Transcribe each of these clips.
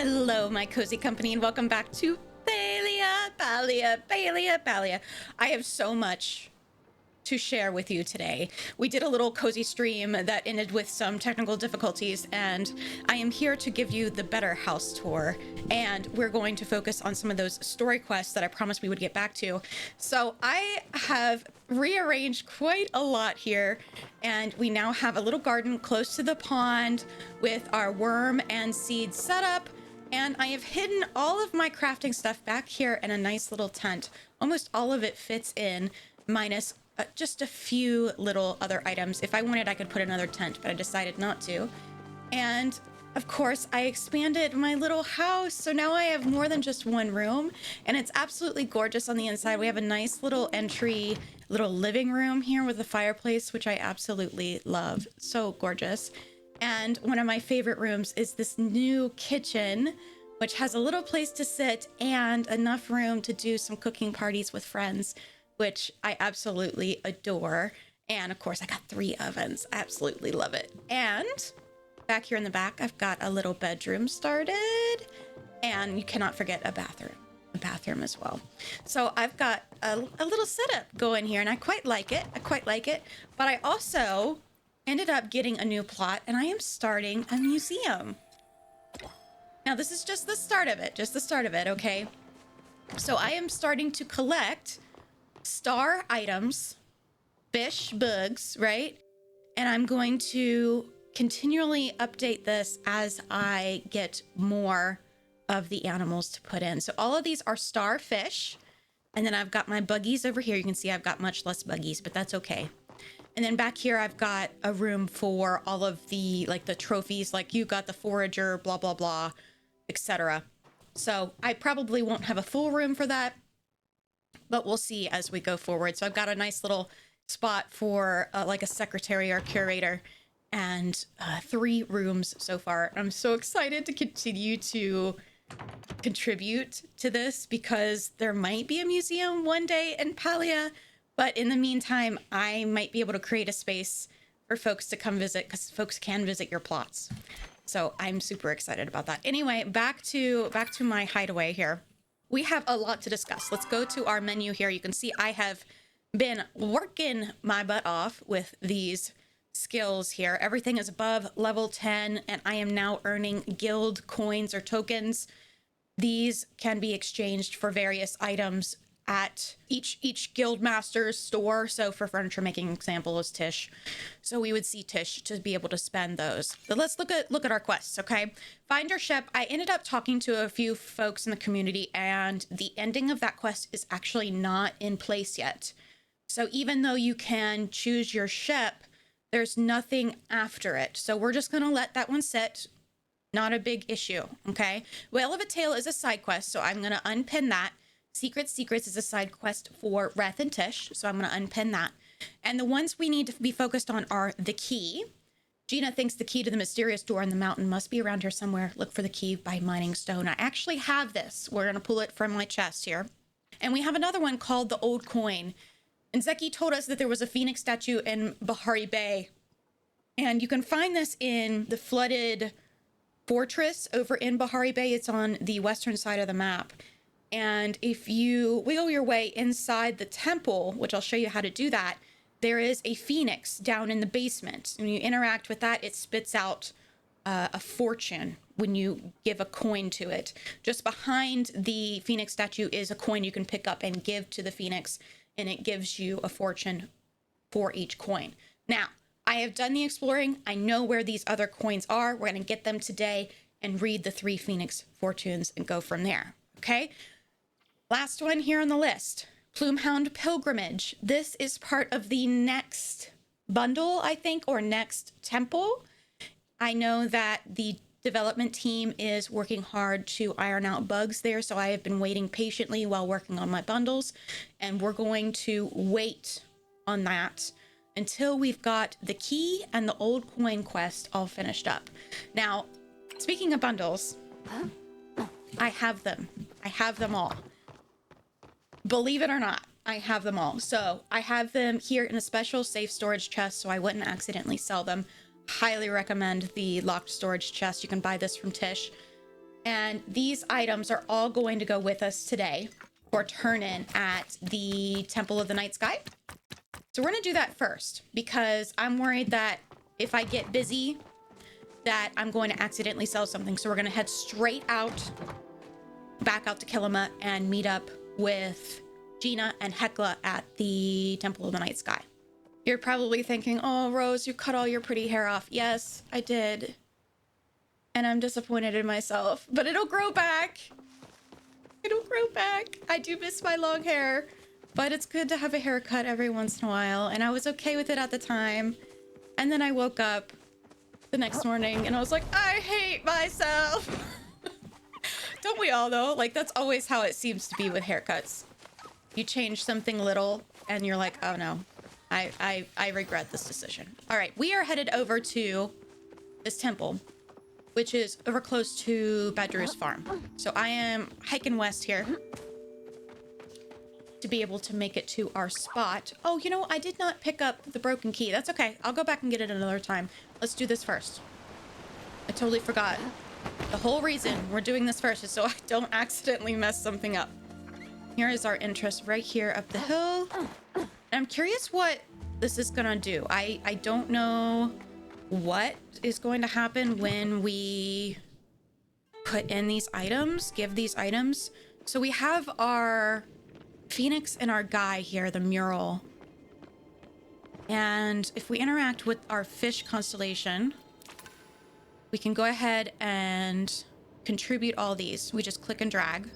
Hello, my cozy company, and welcome back to Palia. I have so much to share with you today. We did a little cozy stream that ended with some technical difficulties, and I am here to give you the better house tour, and we're going to focus on some of those story quests that I promised we would get back to. So I have rearranged quite a lot here, and we now have a little garden close to the pond with our worm and seed setup. And I have hidden all of my crafting stuff back here in a nice little tent. Almost all of it fits in, minus just a few little other items. If I wanted, I could put another tent, but I decided not to. And of course, I expanded my little house. So now I have more than just one room, and it's absolutely gorgeous on the inside. We have a nice little entry, little living room here with a fireplace, which I absolutely love. So gorgeous. And one of my favorite rooms is this new kitchen, which has a little place to sit and enough room to do some cooking parties with friends, which I absolutely adore. And of course, I got 3 ovens. I absolutely love it. And back here in the back, I've got a little bedroom started. And you cannot forget a bathroom as well. So I've got a little setup going here, and I quite like it. But I also ended up getting a new plot, and I am starting a museum. Now, this is just the start of it, okay? So I am starting to collect star items, fish, bugs, right? And I'm going to continually update this as I get more of the animals to put in. So all of these are starfish, and then I've got my buggies over here. You can see I've got much less buggies, but that's okay. And then back here, I've got a room for all of the, like, the trophies, like you got the forager, blah, blah, blah, etc. So I probably won't have a full room for that, but we'll see as we go forward. So I've got a nice little spot for like a secretary or curator, and 3 rooms so far. I'm so excited to continue to contribute to this because there might be a museum one day in Palia. But in the meantime, I might be able to create a space for folks to come visit, because folks can visit your plots. So I'm super excited about that. Anyway, back to my hideaway here. We have a lot to discuss. Let's go to our menu here. You can see I have been working my butt off with these skills here. Everything is above level 10, and I am now earning guild coins or tokens. These can be exchanged for various items at each guild master's store. So for furniture making example is Tish. So we would see Tish to be able to spend those. But let's look at our quests, okay? Find your ship. I ended up talking to a few folks in the community, and the ending of that quest is actually not in place yet. So even though you can choose your ship, there's nothing after it. So we're just gonna let that one sit. Not a big issue, okay? Whale of a Tale is a side quest, so I'm gonna unpin that. Secrets is a side quest for Wrath and Tish, so I'm going to unpin that. And the ones we need to be focused on are the key. Gina thinks the key to the mysterious door in the mountain must be around here somewhere. Look for the key by mining stone. I actually have this. We're going to pull it from my chest here. And we have another one called the Old Coin. And Zeki told us that there was a phoenix statue in Bahari Bay. And you can find this in the flooded fortress over in Bahari Bay. It's on the western side of the map. And if you wiggle your way inside the temple, which I'll show you how to do that, there is a phoenix down in the basement. When you interact with that, it spits out a fortune when you give a coin to it. Just behind the phoenix statue is a coin you can pick up and give to the phoenix, and it gives you a fortune for each coin. Now, I have done the exploring. I know where these other coins are. We're going to get them today and read the 3 phoenix fortunes and go from there, okay? Last one here on the list, Plume Hound Pilgrimage. This is part of the next bundle, I think, or next temple. I know that the development team is working hard to iron out bugs there, so I have been waiting patiently while working on my bundles, and we're going to wait on that until we've got the key and the old coin quest all finished up. Now, speaking of bundles, I have them. I have them all. Believe it or not, I have them all. So I have them here in a special safe storage chest so I wouldn't accidentally sell them. Highly recommend the locked storage chest. You can buy this from Tish. And these items are all going to go with us today for turn-in at the Temple of the Night Sky. So we're going to do that first because I'm worried that if I get busy, that I'm going to accidentally sell something. So we're going to head straight out, back out to Kilima and meet up with Gina and Hecla at the Temple of the Night Sky. You're probably thinking, oh, Rose, you cut all your pretty hair off. Yes, I did. And I'm disappointed in myself, but it'll grow back. It'll grow back. I do miss my long hair, but it's good to have a haircut every once in a while. And I was okay with it at the time. And then I woke up the next morning and I was like, I hate myself. Don't we all though? Like that's always how it seems to be with haircuts. You change something little and you're like, oh no, I regret this decision. All right, we are headed over to this temple, which is over close to Badru's farm. So I am hiking west here to be able to make it to our spot. Oh, you know, I did not pick up the broken key. That's okay. I'll go back and get it another time. Let's do this first. I totally forgot. The whole reason we're doing this first is so I don't accidentally mess something up. Here is our entrance right here up the hill. And I'm curious what this is gonna do. I don't know what is going to happen when we put in these items, give these items. So we have our Phoenix and our guy here, the mural. And if we interact with our fish constellation, we can go ahead and contribute all these. We just click and drag.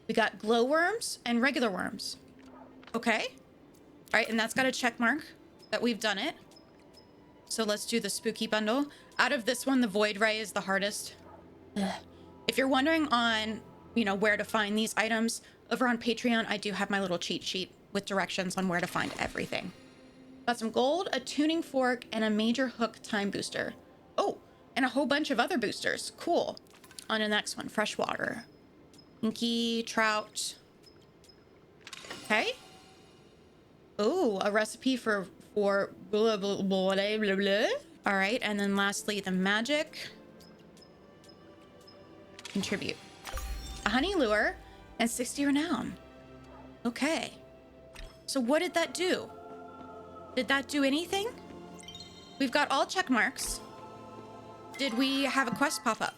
We got glowworms and regular worms. Okay. All right, and that's got a check mark that we've done it. So let's do the spooky bundle. Out of this one, the void ray is the hardest. Ugh. If you're wondering on, you know, where to find these items, over on Patreon, I do have my little cheat sheet with directions on where to find everything. Got some gold, a tuning fork, and a major hook time booster. Oh, and a whole bunch of other boosters. Cool. On the next one, freshwater. Inky, trout. Okay. Oh, a recipe for blah, blah, blah, blah, blah, blah. All right, and then lastly, the magic. Contribute. A honey lure and 60 renown. Okay. So what did that do? Did that do anything? We've got all check marks. Did we have a quest pop up?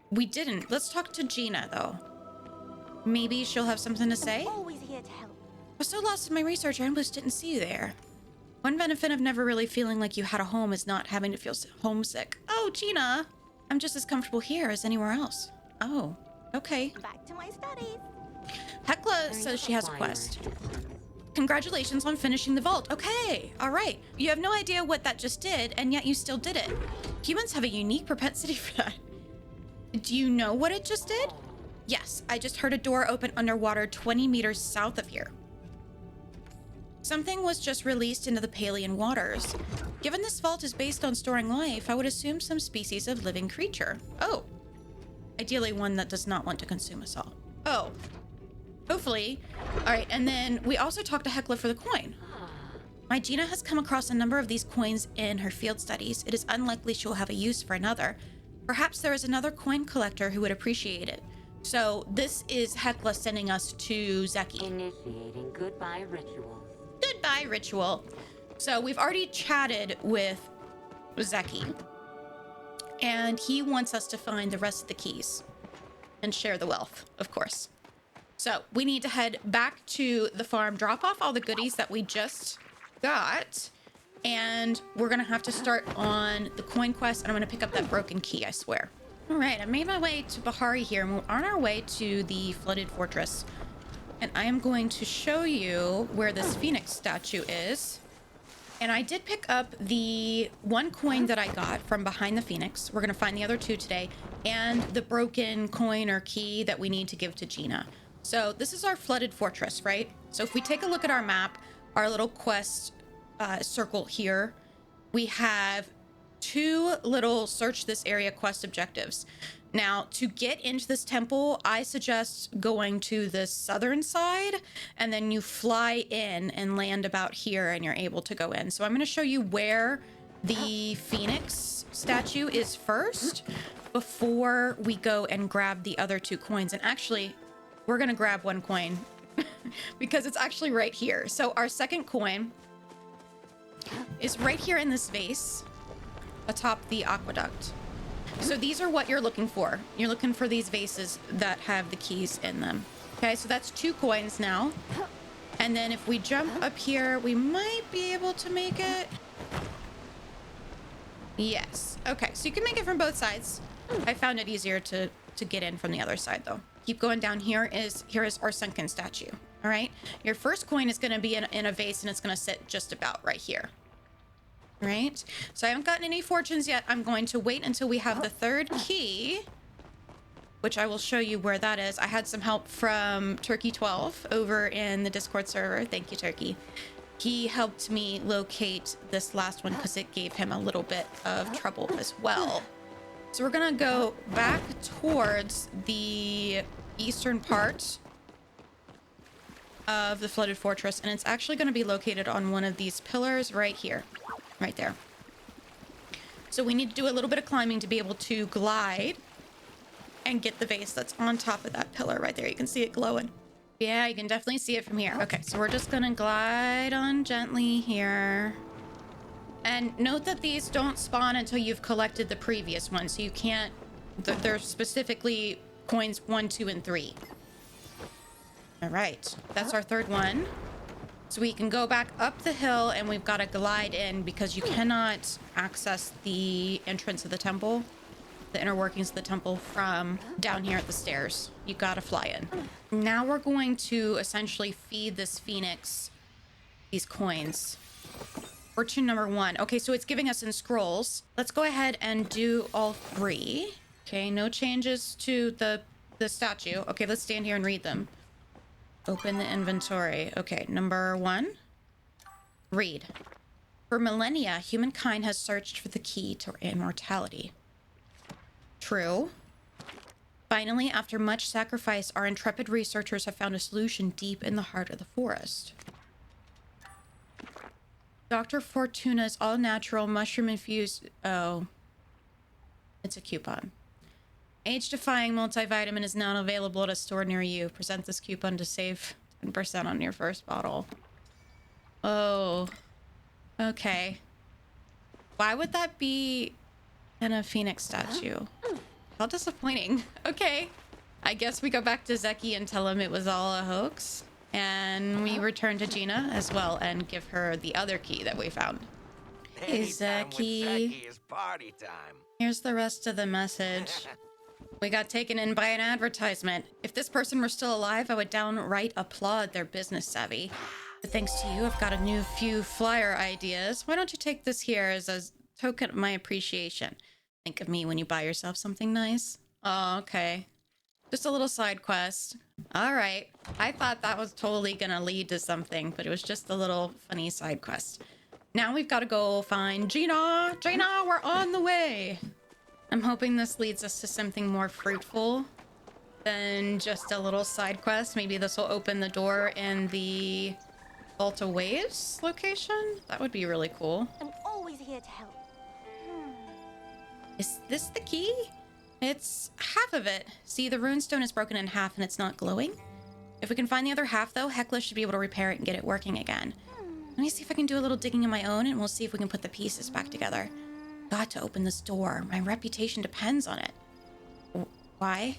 We didn't. Let's talk to Gina, though. Maybe she'll have something to say? Always here to help. I was so lost in my research, I almost didn't see you there. One benefit of never really feeling like you had a home is not having to feel homesick. Oh, Gina! I'm just as comfortable here as anywhere else. Oh, okay. Back to my studies. Hecla says she has a quest. Congratulations on finishing the vault. Okay, all right. You have no idea what that just did, and yet you still did it. Humans have a unique propensity for that. Do you know what it just did? Yes, I just heard a door open underwater 20 meters south of here. Something was just released into the Palian waters. Given this vault is based on storing life, I would assume some species of living creature. Oh. Ideally one that does not want to consume us all. Oh. Hopefully. All right, and then we also talked to Hecla for the coin. My Gina has come across a number of these coins in her field studies. It is unlikely she will have a use for another. Perhaps there is another coin collector who would appreciate it. So this is Hecla sending us to Zeki. Initiating goodbye ritual. Goodbye ritual. So we've already chatted with Zeki. And he wants us to find the rest of the keys. And share the wealth, of course. So we need to head back to the farm, drop off all the goodies that we just got. And we're going to have to start on the coin quest. And I'm going to pick up that broken key, I swear. All right, I made my way to Bahari here. And we're on our way to the flooded fortress. And I am going to show you where this phoenix statue is. And I did pick up the one coin that I got from behind the phoenix. We're going to find the other two today. And the broken coin or key that we need to give to Gina. So this is our flooded fortress, right? So if we take a look at our map, our little quest circle here, we have two little search this area quest objectives. Now, to get into this temple, I suggest going to the southern side, and then you fly in and land about here, and you're able to go in. So I'm going to show you where the phoenix statue is first before we go and grab the other 2 coins. And actually, we're gonna grab 1 coin because it's actually right here. So our second coin is right here in this vase atop the aqueduct. So these are what you're looking for. You're looking for these vases that have the keys in them. Okay, so that's 2 coins now. And then if we jump up here, we might be able to make it. Yes. Okay, so you can make it from both sides. I found it easier to get in from the other side though. Keep going down. Here is our sunken statue. All right. Your first coin is going to be in a vase, and it's going to sit just about right here. All right. So I haven't gotten any fortunes yet. I'm going to wait until we have the 3rd key, which I will show you where that is. I had some help from Turkey12 over in the Discord server. Thank you, Turkey. He helped me locate this last one because it gave him a little bit of trouble as well. So we're gonna go back towards the eastern part of the flooded fortress, and it's actually gonna be located on one of these pillars right here, right there. So we need to do a little bit of climbing to be able to glide and get the vase that's on top of that pillar right there. You can see it glowing. Yeah, you can definitely see it from here. Okay, so we're just gonna glide on gently here. And note that these don't spawn until you've collected the previous one, so you can't... They're specifically coins 1, 2, and 3. All right, that's our 3rd one. So we can go back up the hill, and we've got to glide in because you cannot access the entrance of the temple, the inner workings of the temple, from down here at the stairs. You got to fly in. Now we're going to essentially feed this phoenix these coins. Fortune number 1. Okay, so it's giving us in scrolls. Let's go ahead and do all 3. Okay, no changes to the statue. Okay, let's stand here and read them. Open the inventory. Okay, number 1. Read. For millennia, humankind has searched for the key to immortality. True. Finally, after much sacrifice, our intrepid researchers have found a solution deep in the heart of the forest. Dr. Fortuna's all-natural mushroom-infused... Oh. It's a coupon. Age-defying multivitamin is now available at a store near you. Present this coupon to save 10% on your first bottle. Oh. Okay. Why would that be in a phoenix statue? How disappointing. Okay. I guess we go back to Zeki and tell him it was all a hoax. And we return to Gina as well and give her the other key that we found. Hey, Zeki. Is party time. Here's the rest of the message. We got taken in by an advertisement. If this person were still alive, I would downright applaud their business savvy. But thanks to you, I've got a few flyer ideas. Why don't you take this here as a token of my appreciation? Think of me when you buy yourself something nice. Oh, okay. Just a little side quest. All right. I thought that was totally gonna lead to something, but it was just a little funny side quest. Now we've got to go find Gina. Gina, we're on the way. I'm hoping this leads us to something more fruitful than just a little side quest. Maybe this will open the door in the Volta Waves location. That would be really cool. I'm always here to help. Is this the key? It's half of it. See, the runestone is broken in half and it's not glowing. If we can find the other half, though, Hecla should be able to repair it and get it working again. Let me see if I can do a little digging of my own, and we'll see if we can put the pieces back together. Got to open this door. My reputation depends on it. Why?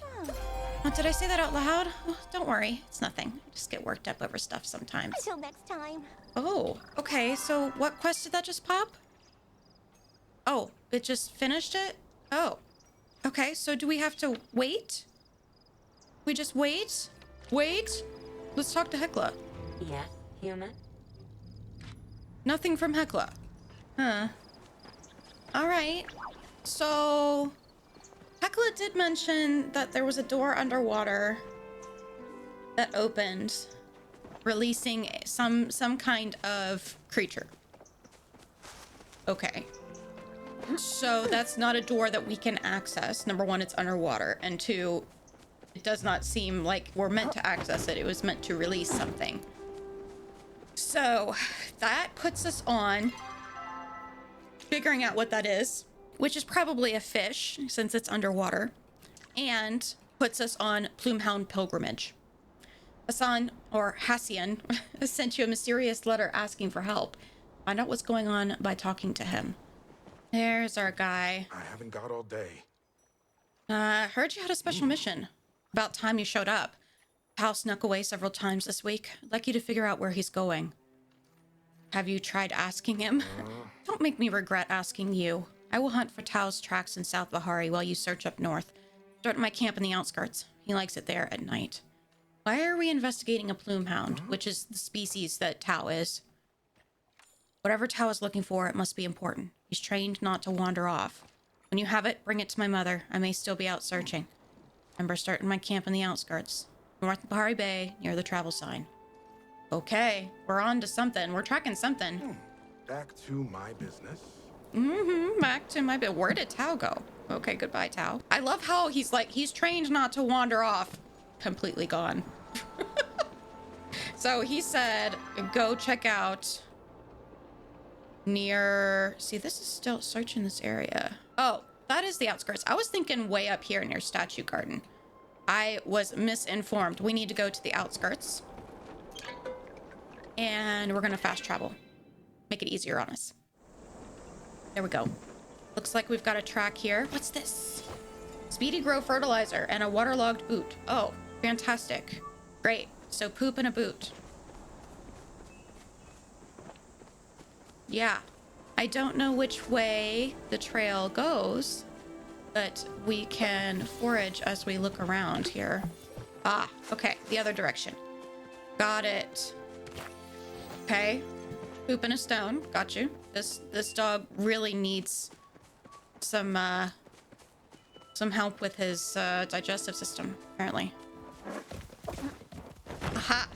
Oh, did I say that out loud? Oh, don't worry. It's nothing. I just get worked up over stuff sometimes. Until next time. Oh, okay. So what quest did that just pop? Oh, it just finished it? Oh. Okay, so do we have to wait? We just wait? Wait? Let's talk to Hecla. Yes, human? Nothing from Hecla. Huh. Alright. So... Hecla did mention that there was a door underwater that opened, releasing some kind of creature. Okay. So that's not a door that we can access. Number one, it's underwater. And two, it does not seem like we're meant to access it. It was meant to release something. So that puts us on figuring out what that is, which is probably a fish since it's underwater, and puts us on Plume Hound pilgrimage. Hassan, or Hassian, sent you a mysterious letter asking for help. Find out what's going on by talking to him. There's our guy. I haven't got all day. Heard you had a special mission. About time you showed up. Tao snuck away several times this week. I'd like you to figure out where he's going. Have you tried asking him? Don't make me regret asking you. I will hunt for Tao's tracks in South Bahari while you search up north. Start at my camp in the outskirts. He likes it there at night. Why are we investigating a plume hound, which is the species that Tao is? Whatever Tao is looking for, it must be important. He's trained not to wander off. When you have it, bring it to my mother. I may still be out searching. Remember, starting my camp in the outskirts. North of Bahari Bay, near the travel sign. Okay, we're on to something. We're tracking something. Back to my business. Back to my bit. Where did Tao go? Okay, goodbye, Tao. I love how he's like, he's trained not to wander off. Completely gone. So he said, go check out near... See, this is still searching this area. Oh, that is the outskirts. I was thinking way up here near Statue Garden. I was misinformed. We need to go to the outskirts. And we're going to fast travel. Make it easier on us. There we go. Looks like we've got a track here. What's this? Speedy Grow fertilizer and a waterlogged boot. Oh, fantastic. Great. So poop in a boot. Yeah. I don't know which way the trail goes, but we can forage as we look around here. Ah, okay. The other direction. Got it. Okay. Poop in a stone. Got you. This dog really needs some help with his digestive system, apparently. Aha!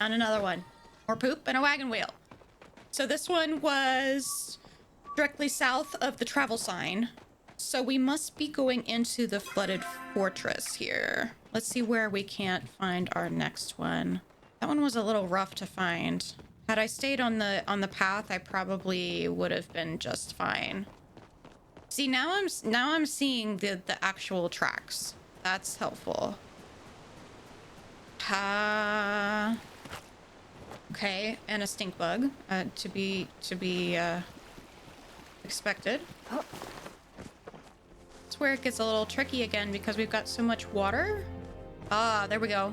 And another one. More poop and a wagon wheel. So this one was directly south of the travel sign. So we must be going into the flooded fortress here. Let's see where we can't find our next one. That one was a little rough to find. Had I stayed on the path, I probably would have been just fine. See, now I'm seeing the actual tracks. That's helpful. Okay, and a stink bug, to be expected. That's where it gets a little tricky again because we've got so much water. Ah, there we go.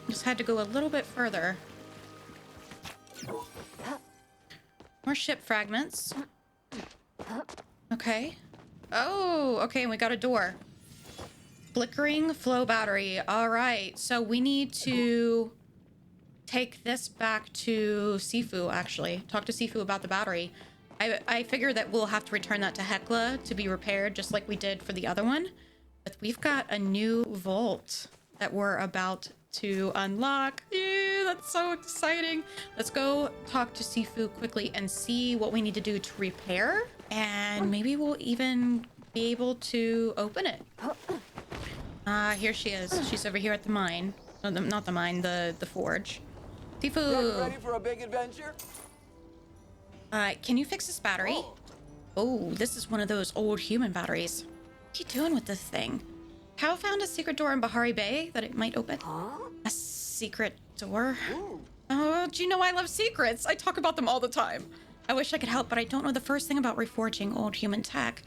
Just had to go a little bit further. More ship fragments. Okay. Oh, okay, and we got a door. Flickering flow battery. All right, so we need to take this back to Sifu, actually. Talk to Sifu about the battery. I figure that we'll have to return that to Hecla to be repaired, just like we did for the other one. But we've got a new vault that we're about to unlock. Yeah, that's so exciting. Let's go talk to Sifu quickly and see what we need to do to repair. And maybe we'll even be able to open it. Here she is. She's over here at the mine. Oh, not the mine, the forge. Sifu! Ready for a big adventure? Can you fix this battery? Oh, this is one of those old human batteries. What are you doing with this thing? Tao found a secret door in Bahari Bay that it might open. A secret door? Oh, do you know I love secrets? I talk about them all the time. I wish I could help, but I don't know the first thing about reforging old human tech.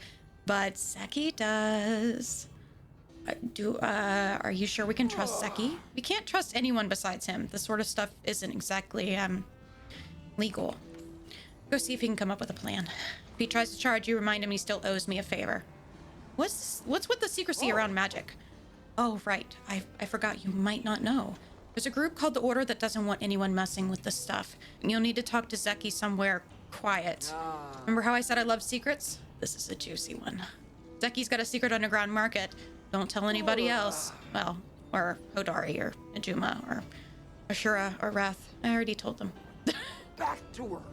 But Seki does. Are you sure we can trust Seki? We can't trust anyone besides him. This sort of stuff isn't exactly, legal. Go see if he can come up with a plan. If he tries to charge you, remind him he still owes me a favor. What's with the secrecy around magic? Oh, right. I forgot you might not know. There's a group called the Order that doesn't want anyone messing with this stuff. And you'll need to talk to Zeki somewhere quiet. Remember how I said I love secrets? This is a juicy one. Zeki's got a secret underground market. Don't tell anybody else. Well, or Hodari, or Ajuma, or Ashura, or Wrath. I already told them. Back to work.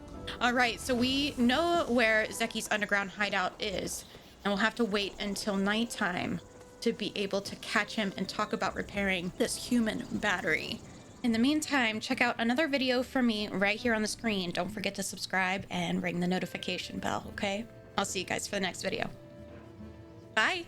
All right, so we know where Zeki's underground hideout is, and we'll have to wait until nighttime to be able to catch him and talk about repairing this human battery. In the meantime, check out another video from me right here on the screen. Don't forget to subscribe and ring the notification bell, okay? I'll see you guys for the next video. Bye!